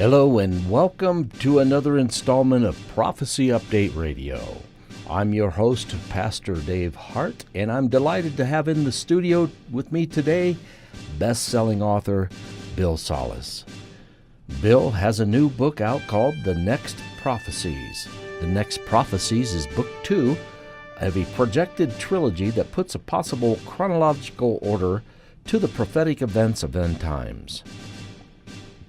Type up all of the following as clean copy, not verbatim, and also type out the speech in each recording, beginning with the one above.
Hello and welcome to another installment of Prophecy Update Radio. I'm your host, Pastor Dave Hart, and I'm delighted to have in the studio with me today best-selling author Bill Salus. Bill has a new book out called The Next Prophecies. The Next Prophecies is book 2 of a projected trilogy that puts a possible chronological order to the prophetic events of end times.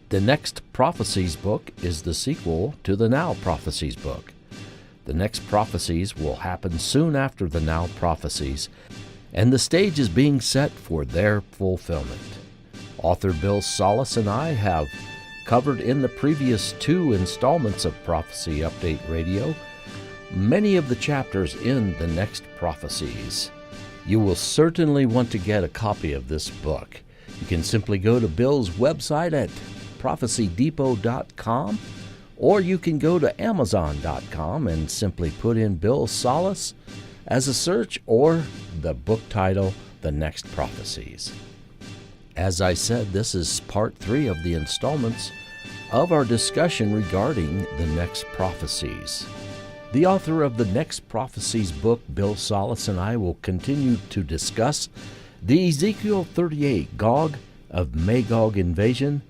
The Next Prophecies book is the sequel to the Now Prophecies book. The Next Prophecies will happen soon after the Now Prophecies, and the stage is being set for their fulfillment. Author Bill Salus and I have covered in the previous 2 installments of Prophecy Update Radio many of the chapters in The Next Prophecies. You will certainly want to get a copy of this book. You can simply go to Bill's website at prophecydepot.com, or you can go to amazon.com and simply put in Bill Salus as a search or the book title, The Next Prophecies. As I said, this is part 3 of the installments of our discussion regarding the Next Prophecies. The author of the Next Prophecies book, Bill Salus, and I will continue to discuss the Ezekiel 38 Gog of Magog invasion,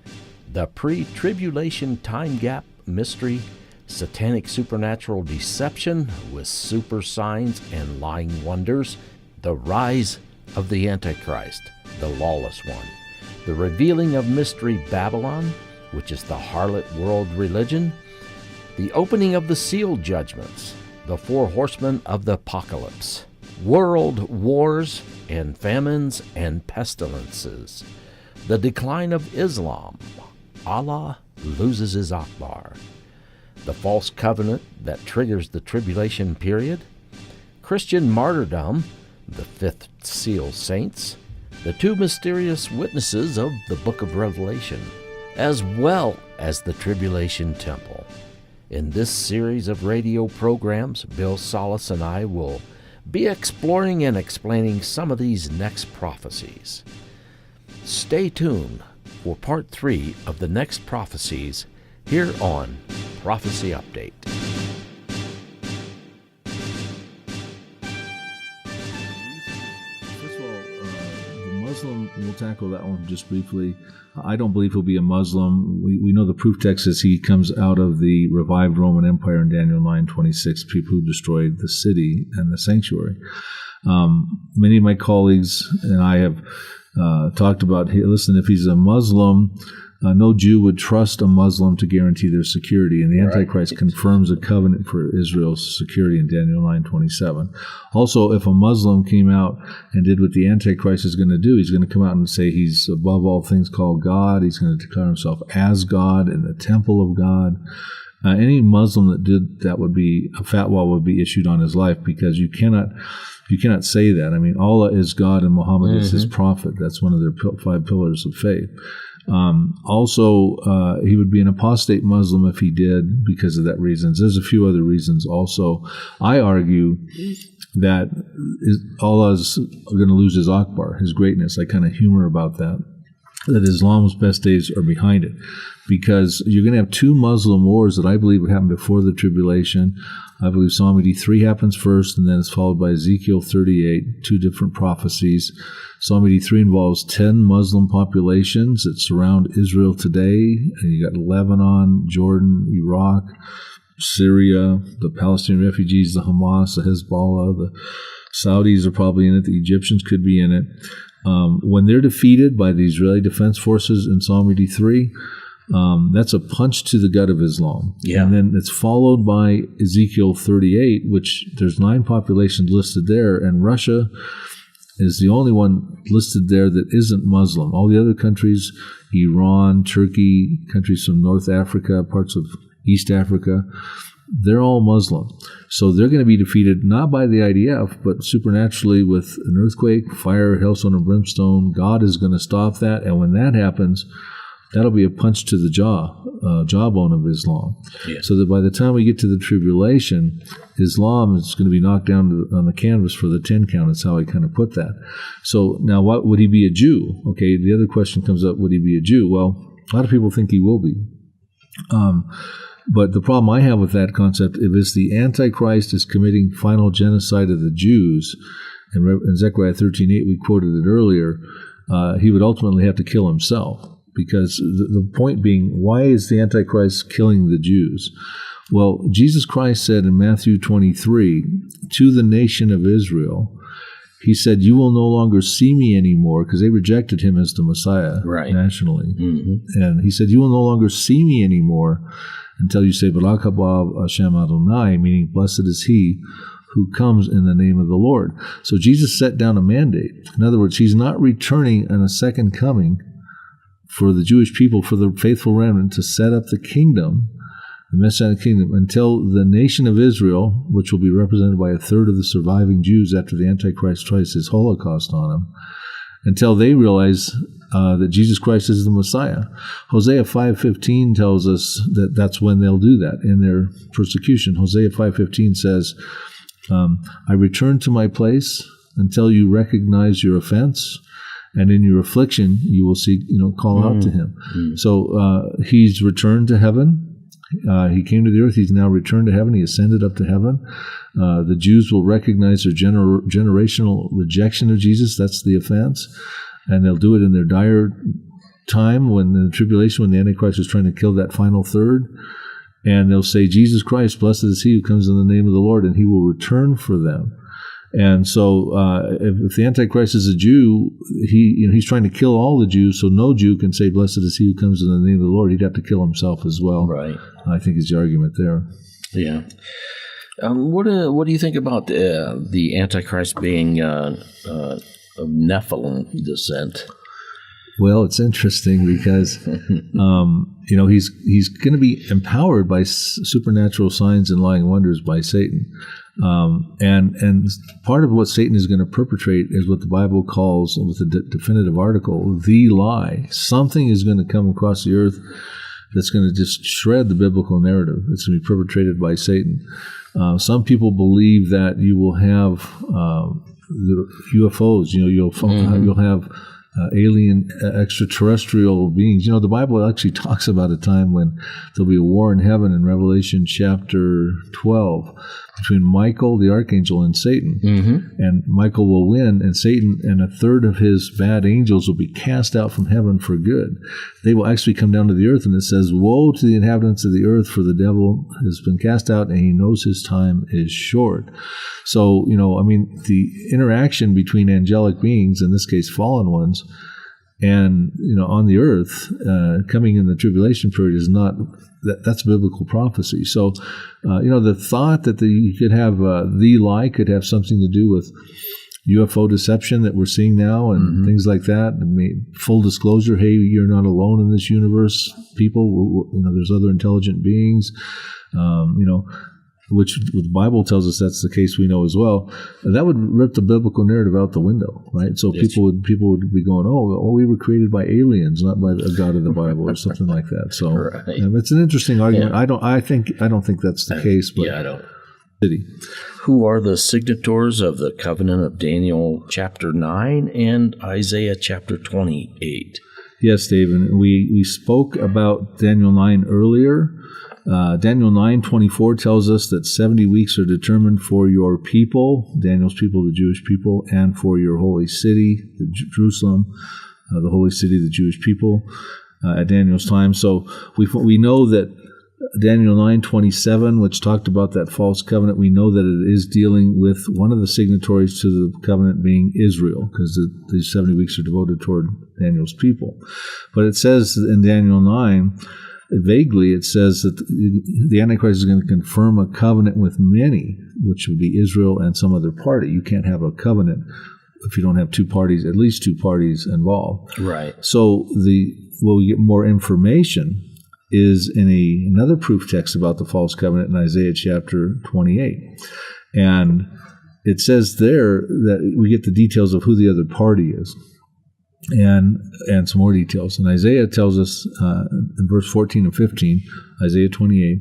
the pre-tribulation time gap mystery, satanic supernatural deception with super signs and lying wonders, the rise of the Antichrist, the lawless one, the revealing of mystery Babylon, which is the harlot world religion, the opening of the sealed judgments, the 4 horsemen of the apocalypse, world wars and famines and pestilences, the decline of Islam, Allah loses his Akbar, the false covenant that triggers the tribulation period, Christian martyrdom, the 5th seal saints, the 2 mysterious witnesses of the book of Revelation, as well as the tribulation temple. In this series of radio programs, Bill Salus and I will be exploring and explaining some of these next prophecies. Stay tuned for part 3 of the Next Prophecies here on Prophecy Update. First of all, the Muslim, we'll tackle that one just briefly. I don't believe he'll be a Muslim. We know the proof text is he comes out of the revived Roman Empire in Daniel 9:26, people who destroyed the city and the sanctuary. Many of my colleagues and I have talked about, hey, listen, if he's a Muslim, no Jew would trust a Muslim to guarantee their security, and the Antichrist confirms a covenant for Israel's security in Daniel 9:27. Also, if a Muslim came out and did what the Antichrist is going to do, he's going to come out and say he's above all things called God. He's going to declare himself as God in the temple of God. Any Muslim that did that would be, a fatwa would be issued on his life, because you cannot say that. I mean, Allah is God and Muhammad is his prophet. That's one of their 5 pillars of faith. Also, he would be an apostate Muslim if he did, because of that reasons. There's a few other reasons also. I argue that Allah is going to lose his Akbar, his greatness. I kind of humor about that Islam's best days are behind it, because you're going to have 2 Muslim wars that I believe would happen before the tribulation. I believe Psalm 83 happens first, and then it's followed by Ezekiel 38, 2 different prophecies. Psalm 83 involves 10 Muslim populations that surround Israel today. And you got Lebanon, Jordan, Iraq, Syria, the Palestinian refugees, the Hamas, the Hezbollah, the Saudis are probably in it, the Egyptians could be in it. When they're defeated by the Israeli Defense Forces in Psalm 83, that's a punch to the gut of Islam. Yeah. And then it's followed by Ezekiel 38, which there's 9 populations listed there, and Russia is the only one listed there that isn't Muslim. All the other countries, Iran, Turkey, countries from North Africa, parts of East Africa, they're all Muslim. So they're going to be defeated not by the IDF, but supernaturally with an earthquake, fire, hailstone, and brimstone. God is going to stop that. And when that happens, that'll be a punch to the jawbone of Islam. Yeah. So that by the time we get to the tribulation, Islam is going to be knocked down on the canvas for the 10 count. That's how I kind of put that. So now, what would he be a Jew? Okay, the other question comes up, would he be a Jew? Well, a lot of people think he will be. But the problem I have with that concept, if the Antichrist is committing final genocide of the Jews, and in Zechariah 13:8, we quoted it earlier, he would ultimately have to kill himself. Because the point being, why is the Antichrist killing the Jews? Well, Jesus Christ said in Matthew 23, to the nation of Israel, he said, you will no longer see me anymore, because they rejected him as the Messiah nationally. Mm-hmm. And he said, you will no longer see me anymore until you say, Barak haba Hashem Adonai, meaning blessed is he who comes in the name of the Lord. So Jesus set down a mandate. In other words, he's not returning in a second coming for the Jewish people, for the faithful remnant, to set up the kingdom, the Messianic kingdom, until the nation of Israel, which will be represented by a third of the surviving Jews after the Antichrist tries his Holocaust on them, until they realize that Jesus Christ is the Messiah. Hosea 5:15 tells us that that's when they'll do that, in their persecution. Hosea 5:15 says, I return to my place until you recognize your offense, and in your affliction you will see, call out to him. So he's returned to heaven. He came to the earth. He's now returned to heaven. He ascended up to heaven. The Jews will recognize their generational rejection of Jesus. That's the offense. And they'll do it in their dire time, when in the tribulation, when the Antichrist is trying to kill that final third. And they'll say, Jesus Christ, blessed is he who comes in the name of the Lord, and he will return for them. And so if the Antichrist is a Jew, he's trying to kill all the Jews, so no Jew can say, blessed is he who comes in the name of the Lord. He'd have to kill himself as well. Right. I think is the argument there. Yeah. What do you think about the Antichrist being of Nephilim descent? Well, it's interesting because, he's going to be empowered by supernatural signs and lying wonders by Satan. And part of what Satan is going to perpetrate is what the Bible calls, with a definitive article, the lie. Something is going to come across the earth that's going to just shred the biblical narrative. It's going to be perpetrated by Satan. Some people believe that you will have the UFOs. You'll have alien extraterrestrial beings. The Bible actually talks about a time when there'll be a war in heaven in Revelation chapter 12 between Michael, the archangel, and Satan. Mm-hmm. And Michael will win, and Satan and a third of his bad angels will be cast out from heaven for good. They will actually come down to the earth, and it says, woe to the inhabitants of the earth, for the devil has been cast out, and he knows his time is short. So, the interaction between angelic beings, in this case fallen ones, and, on the earth, coming in the tribulation period is not, that's biblical prophecy. So, the thought that you could have, the lie could have something to do with UFO deception that we're seeing now and things like that. Full disclosure, hey, you're not alone in this universe, people. There's other intelligent beings, which the Bible tells us that's the case, we know as well. That would rip the biblical narrative out the window, right? So people would be going, oh, we were created by aliens, not by a God of the Bible or something like that. So it's an interesting argument. Yeah. I don't think that's the case, but I don't. Who are the signatories of the covenant of Daniel chapter 9 and Isaiah chapter 28? Yes, Dave, and we spoke about Daniel 9 earlier. Daniel 9:24 tells us that 70 weeks are determined for your people, Daniel's people, the Jewish people, and for your holy city, Jerusalem, the holy city, the Jewish people, at Daniel's time. So we know that Daniel 9:27, which talked about that false covenant, we know that it is dealing with one of the signatories to the covenant being Israel, because these 70 weeks are devoted toward Daniel's people. But it says in Daniel 9, vaguely, it says that the Antichrist is going to confirm a covenant with many, which would be Israel and some other party. You can't have a covenant if you don't have two parties, at least two parties involved. Right. So where we get more information is in another proof text about the false covenant in Isaiah chapter 28. And it says there that we get the details of who the other party is. And some more details. And Isaiah tells us in verse 14 and 15, Isaiah 28,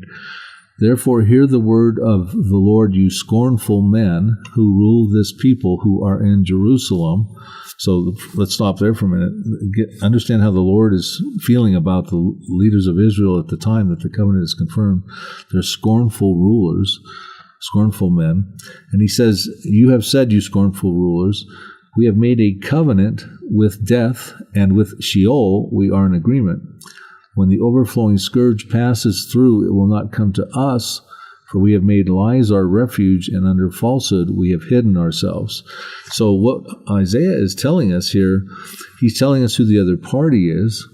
Therefore hear the word of the Lord, you scornful men who rule this people who are in Jerusalem. So let's stop there for a minute. Understand how the Lord is feeling about the leaders of Israel at the time that the covenant is confirmed. They're scornful rulers, scornful men. And he says, you have said, you scornful rulers, we have made a covenant with death, and with Sheol we are in agreement. When the overflowing scourge passes through, it will not come to us, for we have made lies our refuge, and under falsehood we have hidden ourselves. So what Isaiah is telling us here, he's telling us who the other party is,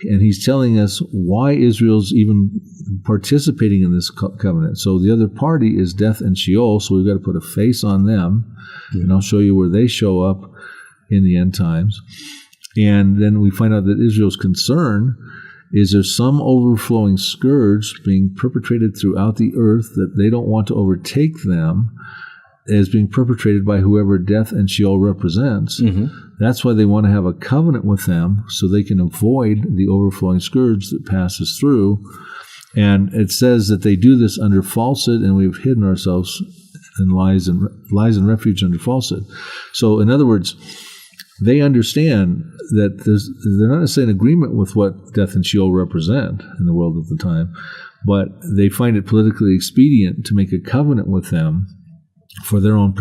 and he's telling us why Israel's even participating in this covenant. So the other party is death and Sheol, so we've got to put a face on them, and I'll show you where they show up in the end times. And then we find out that Israel's concern is there some overflowing scourge being perpetrated throughout the earth that they don't want to overtake them as being perpetrated by whoever death and Sheol represents. That's why they want to have a covenant with them so they can avoid the overflowing scourge that passes through. And it says that they do this under falsehood, and we've hidden ourselves in lies and refuge under falsehood. So in other words, they understand that they're not necessarily in agreement with what death and Sheol represent in the world at the time, but they find it politically expedient to make a covenant with them for their own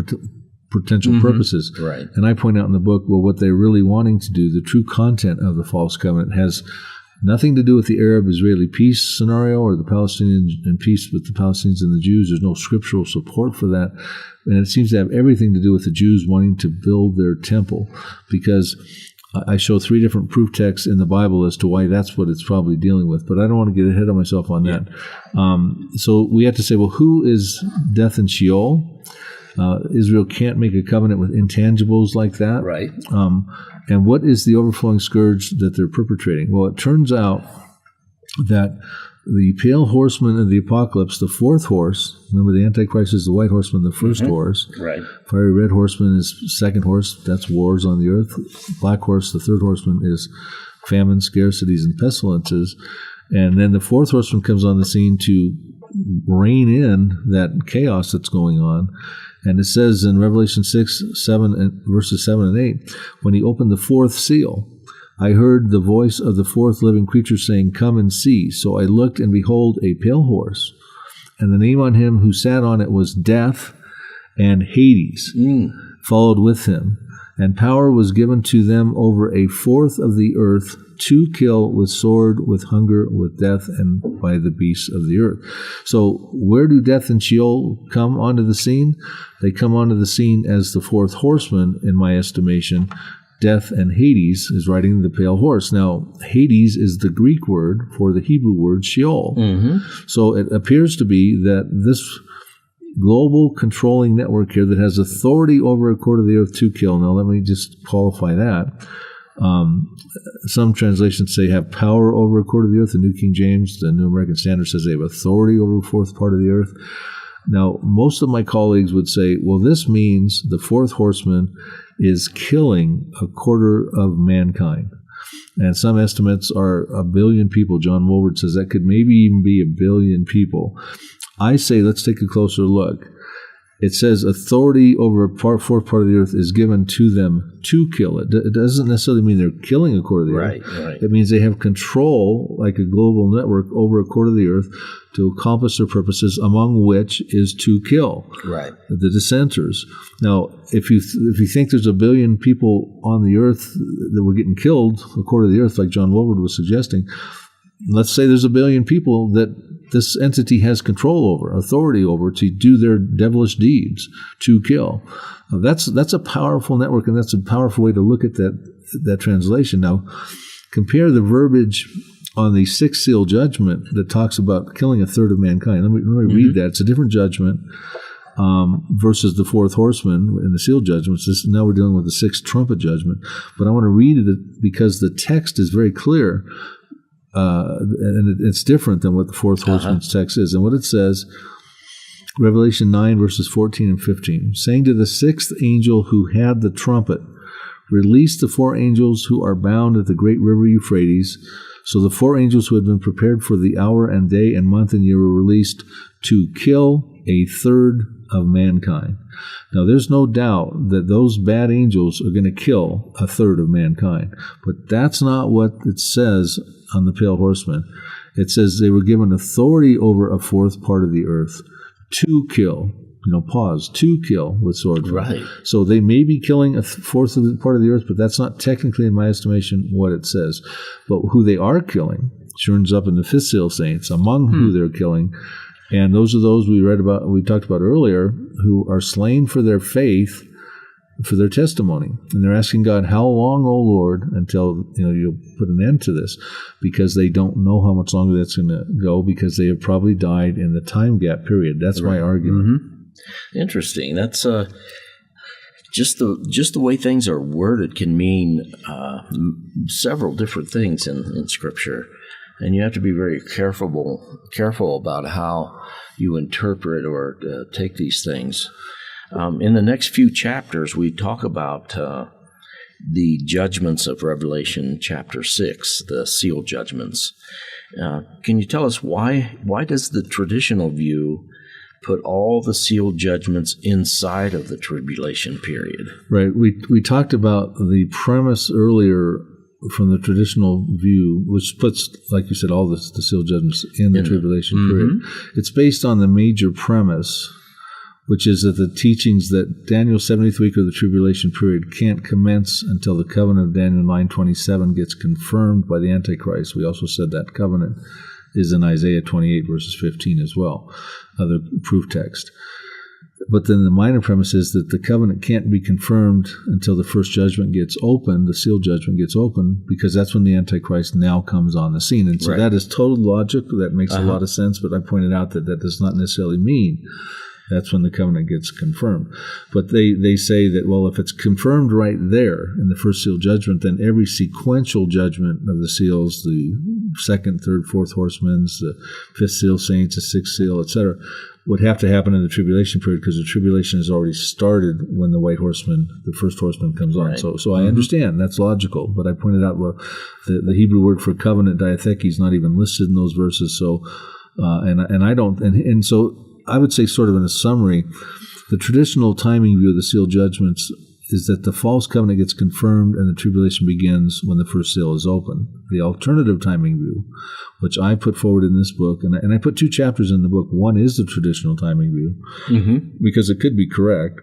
potential purposes. Right. And I point out in the book, well, what they're really wanting to do, the true content of the false covenant, has nothing to do with the Arab-Israeli peace scenario or the Palestinian and peace with the Palestinians and the Jews. There's no scriptural support for that. And it seems to have everything to do with the Jews wanting to build their temple, because I show 3 different proof texts in the Bible as to why that's what it's probably dealing with. But I don't want to get ahead of myself on that. So we have to say, well, who is death and Sheol? Israel can't make a covenant with intangibles like that. Right. And what is the overflowing scourge that they're perpetrating? Well, it turns out that the pale horseman of the apocalypse, the 4th horse, remember the Antichrist is the white horseman, the first horse. Right. Fiery red horseman is 2nd horse, that's wars on the earth. Black horse, the 3rd horseman, is famine, scarcities, and pestilences. And then the 4th horseman comes on the scene to rein in that chaos that's going on. And it says in Revelation verses 7 and 8, when he opened the 4th seal, I heard the voice of the 4th living creature saying, come and see. So I looked, and behold, a pale horse, and the name on him who sat on it was Death, and Hades followed with him. And power was given to them over 1/4 of the earth to kill with sword, with hunger, with death, and by the beasts of the earth. So where do death and Sheol come onto the scene? They come onto the scene as the 4th horseman, in my estimation. Death and Hades is riding the pale horse. Now, Hades is the Greek word for the Hebrew word Sheol. So it appears to be that this global controlling network here that has authority over 1/4 of the earth to kill. Now, let me just qualify that. Some translations say have power over 1/4 of the earth. The New King James, the New American Standard, says they have authority over 1/4 part of the earth. Now, most of my colleagues would say, well, this means the 4th horseman is killing 1/4 of mankind. And some estimates are 1 billion people. John Woolward says that could maybe even be 1 billion people. I say, let's take a closer look. It says authority over a 4th part of the earth is given to them to kill it. It doesn't necessarily mean they're killing 1/4 of the earth. Right. It means they have control, like a global network, over 1/4 of the earth to accomplish their purposes, among which is to kill the dissenters. Now, if you think there's 1 billion people on the earth that were getting killed, 1/4 of the earth, like John Woolward was suggesting, let's say there's 1 billion people that this entity has control over, authority over, to do their devilish deeds, to kill. That's a powerful network, and that's a powerful way to look at that translation. Now, compare the verbiage on the 6th seal judgment that talks about killing 1/3 of mankind. Let me read that. It's a different judgment versus the 4th horseman in the seal judgments. Now we're dealing with the 6th trumpet judgment. But I want to read it because the text is very clear. And it's different than what the 4th horseman's text is. And what it says, Revelation 9, verses 14 and 15, saying to the 6th angel who had the trumpet, release the 4 angels who are bound at the great river Euphrates. So the 4 angels who had been prepared for the hour and day and month and year were released to kill a third of mankind. Now, there's no doubt that those bad angels are going to kill a third of mankind, but that's not what it says on the pale horsemen. It says they were given authority over a fourth part of the earth to kill. To kill with swords. Right. So they may be killing a fourth of the part of the earth, but that's not technically, in my estimation, what it says. But who they are killing turns up in the fifth seal saints, among who they're killing. And those are those we talked about earlier, who are slain for their faith, for their testimony. And they're asking God, how long, O Lord, until you'll put an end to this? Because they don't know how much longer that's going to go, because they have probably died in the time gap period. That's my argument. Mm-hmm. Interesting. That's just the way things are worded can mean several different things in Scripture, and you have to be very careful about how you interpret or take these things. In the next few chapters, we talk about the judgments of Revelation chapter 6, the seal judgments. Can you tell us why does the traditional view put all the seal judgments inside of the tribulation period? Right. We talked about the premise earlier from the traditional view, which puts, like you said, all the seal judgments in the tribulation period. It's based on the major premise, which is that the teachings that Daniel's 70th week of the tribulation period can't commence until the covenant of Daniel 9:27 gets confirmed by the Antichrist. We also said that covenant is in Isaiah 28 verses 15 as well, other proof text. But then the minor premise is that the covenant can't be confirmed until the first judgment gets opened, the seal judgment gets opened, because that's when the Antichrist now comes on the scene. And so that is total logic. That makes a lot of sense, but I pointed out that does not necessarily mean that's when the covenant gets confirmed. But they say that, well, if it's confirmed right there in the first seal judgment, then every sequential judgment of the seals, the second, third, fourth horsemen, the fifth seal saints, the sixth seal, etc., would have to happen in the tribulation period, because the tribulation has already started when the white horseman, the first horseman, comes on. So I understand. That's logical. But I pointed out, well, the Hebrew word for covenant, diatheke, is not even listed in those verses. So, so I would say, sort of in a summary, the traditional timing view of the seal judgments is that the false covenant gets confirmed and the tribulation begins when the first seal is open. The alternative timing view, which I put forward in this book, and I put 2 chapters in the book. One is the traditional timing view, because it could be correct,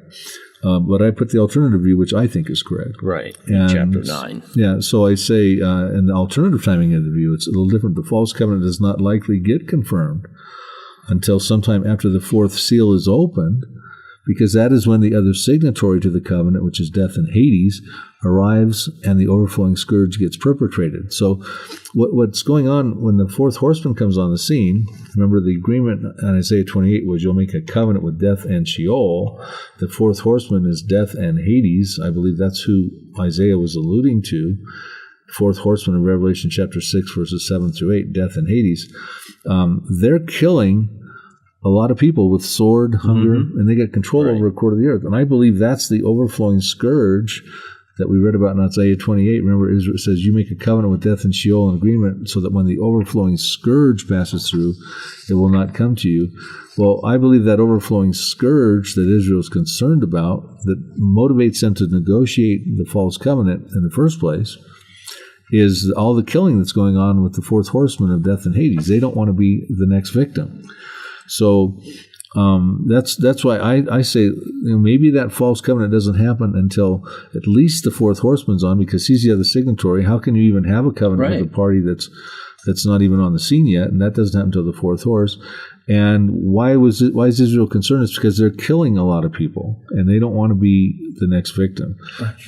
but I put the alternative view, which I think is correct. Right, and, chapter 9. Yeah, so I say in the alternative timing of the view, it's a little different. The false covenant does not likely get confirmed until sometime after the fourth seal is opened, because that is when the other signatory to the covenant, which is death and Hades, arrives and the overflowing scourge gets perpetrated. So what's going on when the fourth horseman comes on the scene, remember the agreement on Isaiah 28 was you'll make a covenant with death and Sheol. The fourth horseman is death and Hades. I believe that's who Isaiah was alluding to. Fourth horseman in Revelation chapter 6, verses 7 through 8, death and Hades. They're killing a lot of people with sword, hunger, and they get control over a quarter of the earth. And I believe that's the overflowing scourge that we read about in Isaiah 28. Remember, Israel says, you make a covenant with death and Sheol in agreement so that when the overflowing scourge passes through, it will not come to you. Well, I believe that overflowing scourge that Israel is concerned about, that motivates them to negotiate the false covenant in the first place, is all the killing that's going on with the fourth horseman of death and Hades. They don't want to be the next victim. So that's why I say maybe that false covenant doesn't happen until at least the fourth horseman's on, because he's the other signatory. How can you even have a covenant with a party that's not even on the scene yet? And that doesn't happen until the fourth horse. And why is Israel concerned? It's because they're killing a lot of people, and they don't want to be the next victim.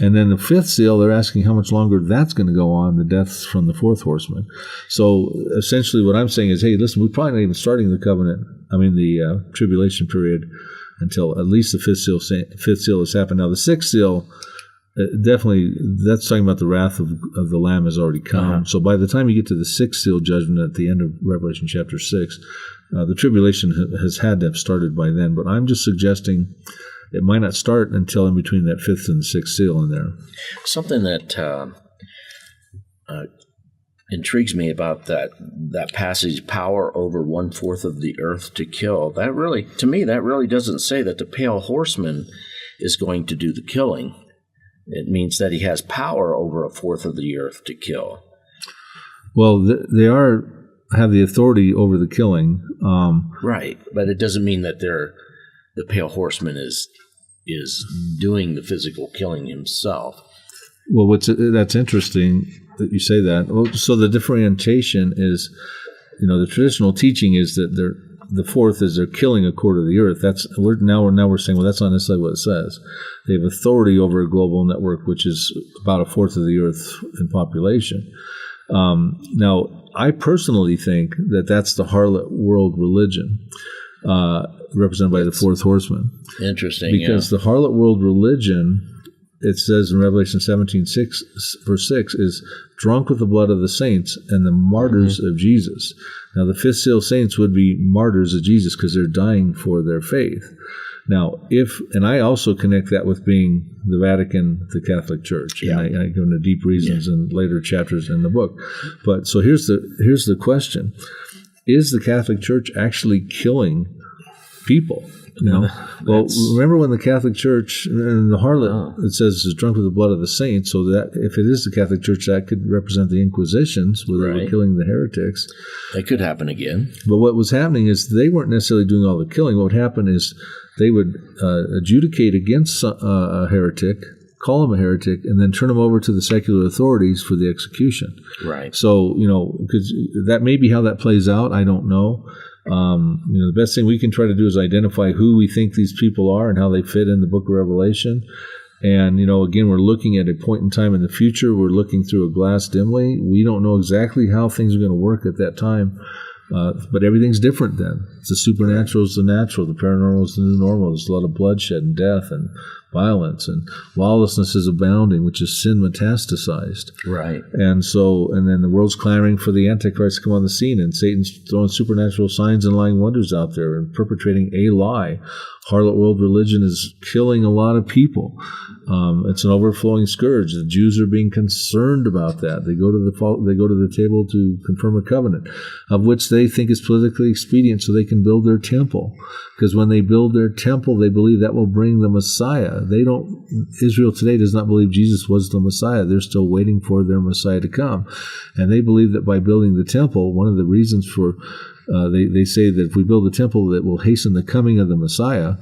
And then the fifth seal, they're asking how much longer that's going to go on, the deaths from the fourth horseman. So essentially what I'm saying is, hey, listen, we're probably not even starting the tribulation period until at least the fifth seal has happened. Now the sixth seal, definitely, that's talking about the wrath of the Lamb has already come. So by the time you get to the sixth seal judgment at the end of Revelation chapter 6, the tribulation has had to have started by then. But I'm just suggesting it might not start until in between that fifth and sixth seal in there. Something that intrigues me about that passage, power over 1/4 of the earth to kill. That really doesn't say that the pale horseman is going to do the killing. It means that he has power over 1/4 of the earth to kill. Well, they have the authority over the killing. Right, but it doesn't mean that the pale horseman is doing the physical killing himself. Well, that's interesting that you say that. Well, so the differentiation is, the traditional teaching is that the fourth is they're killing 1/4 of the earth. We're saying, well, that's not necessarily what it says. They have authority over a global network, which is about 1/4 of the earth in population. Now, I personally think that that's the harlot world religion, represented by the fourth horseman. Interesting, because the harlot world religion, it says in Revelation 17:6, verse 6, is drunk with the blood of the saints and the martyrs of Jesus. Now, the fifth seal saints would be martyrs of Jesus because they're dying for their faith. Now, and I also connect that with being the Vatican, the Catholic Church, and I go into deep reasons in later chapters in the book. But so here's the question: is the Catholic Church actually killing people? Well, remember when the Catholic Church and the harlot, it says, is drunk with the blood of the saints, so that if it is the Catholic Church, that could represent the Inquisitions, where they were killing the heretics. That could happen again. But what was happening is they weren't necessarily doing all the killing. What would happen is they would adjudicate against a heretic, call him a heretic, and then turn him over to the secular authorities for the execution. Right. So, because that may be how that plays out. I don't know. The best thing we can try to do is identify who we think these people are and how they fit in the book of Revelation. And, again, we're looking at a point in time in the future. We're looking through a glass dimly. We don't know exactly how things are going to work at that time. But everything's different then. The supernatural is the natural. The paranormal is the new normal. There's a lot of bloodshed and death and violence, and lawlessness is abounding, which is sin metastasized. Right. And then the world's clamoring for the Antichrist to come on the scene, and Satan's throwing supernatural signs and lying wonders out there and perpetrating a lie. Harlot world religion is killing a lot of people. It's an overflowing scourge. The Jews are being concerned about that. They go to the table to confirm a covenant, of which they think is politically expedient, so they can build their temple. Because when they build their temple, they believe that will bring the Messiah. Israel today does not believe Jesus was the Messiah. They're still waiting for their Messiah to come, and they believe that by building the temple, one of the reasons for they say that if we build a temple, that will hasten the coming of the Messiah.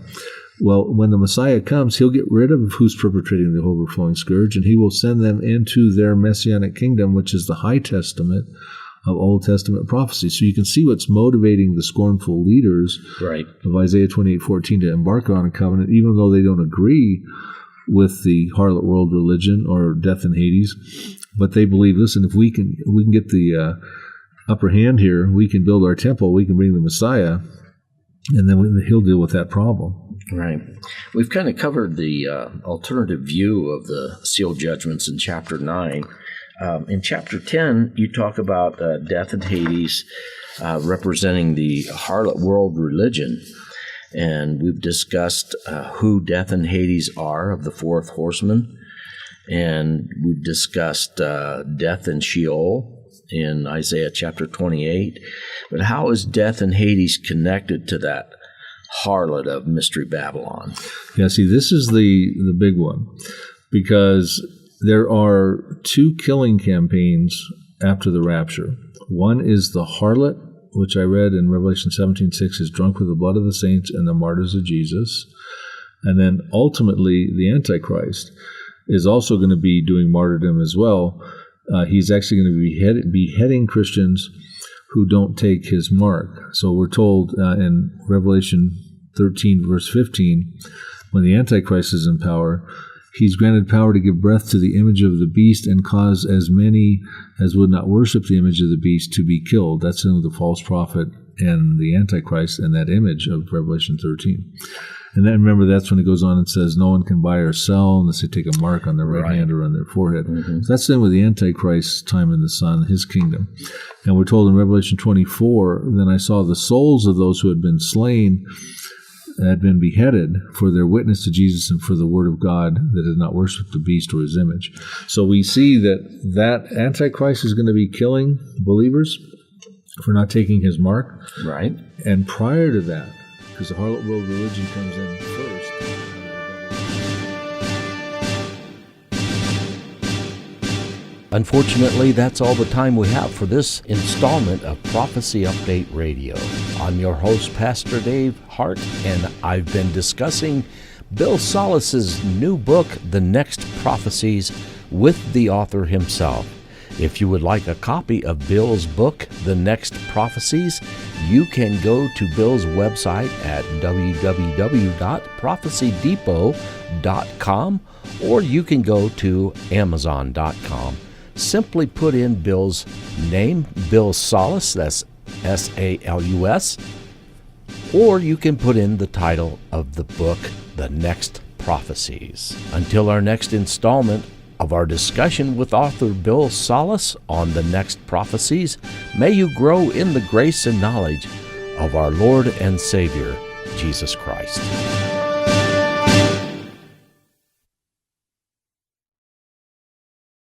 Well, when the Messiah comes, he'll get rid of who's perpetrating the overflowing scourge, and he will send them into their messianic kingdom, which is the High Testament of Old Testament prophecy. So you can see what's motivating the scornful leaders of Isaiah 28:14 to embark on a covenant, even though they don't agree with the harlot world religion or death in Hades. But they believe, listen, if we can get the upper hand here, we can build our temple, we can bring the Messiah, and then he'll deal with that problem. Right. We've kind of covered the alternative view of the sealed judgments in chapter 9. In chapter 10, you talk about death and Hades representing the harlot world religion. And we've discussed who death and Hades are of the fourth horseman. And we've discussed death and Sheol in Isaiah chapter 28. But how is death and Hades connected to that harlot of Mystery Babylon? Yeah, see, this is the big one, because there are two killing campaigns after the rapture. One is the harlot, which I read in Revelation 17:6, is drunk with the blood of the saints and the martyrs of Jesus. And then ultimately, the Antichrist is also going to be doing martyrdom as well. He's actually going to be beheading Christians who don't take his mark. So we're told in Revelation 13, verse 15, when the Antichrist is in power, he's granted power to give breath to the image of the beast and cause as many as would not worship the image of the beast to be killed. That's in the false prophet and the Antichrist and that image of Revelation 13. And then remember, that's when it goes on and says no one can buy or sell unless they take a mark on their right hand or on their forehead. Mm-hmm. So that's then with the Antichrist's time in the sun, his kingdom. And we're told in Revelation 24, then I saw the souls of those who had been slain had been beheaded for their witness to Jesus and for the word of God that had not worshipped the beast or his image. So we see that Antichrist is going to be killing believers for not taking his mark. Right. And prior to that, because the harlot world religion comes in first. Unfortunately, that's all the time we have for this installment of Prophecy Update Radio. I'm your host, Pastor Dave Hart, and I've been discussing Bill Salus's new book, The Next Prophecies, with the author himself. If you would like a copy of Bill's book, The Next Prophecies, you can go to Bill's website at www.prophecydepot.com, or you can go to amazon.com. Simply put in Bill's name, Bill Salus, that's S-A-L-U-S, or you can put in the title of the book, The Next Prophecies. Until our next installment of our discussion with author Bill Salus on The Next Prophecies, may you grow in the grace and knowledge of our Lord and Savior, Jesus Christ.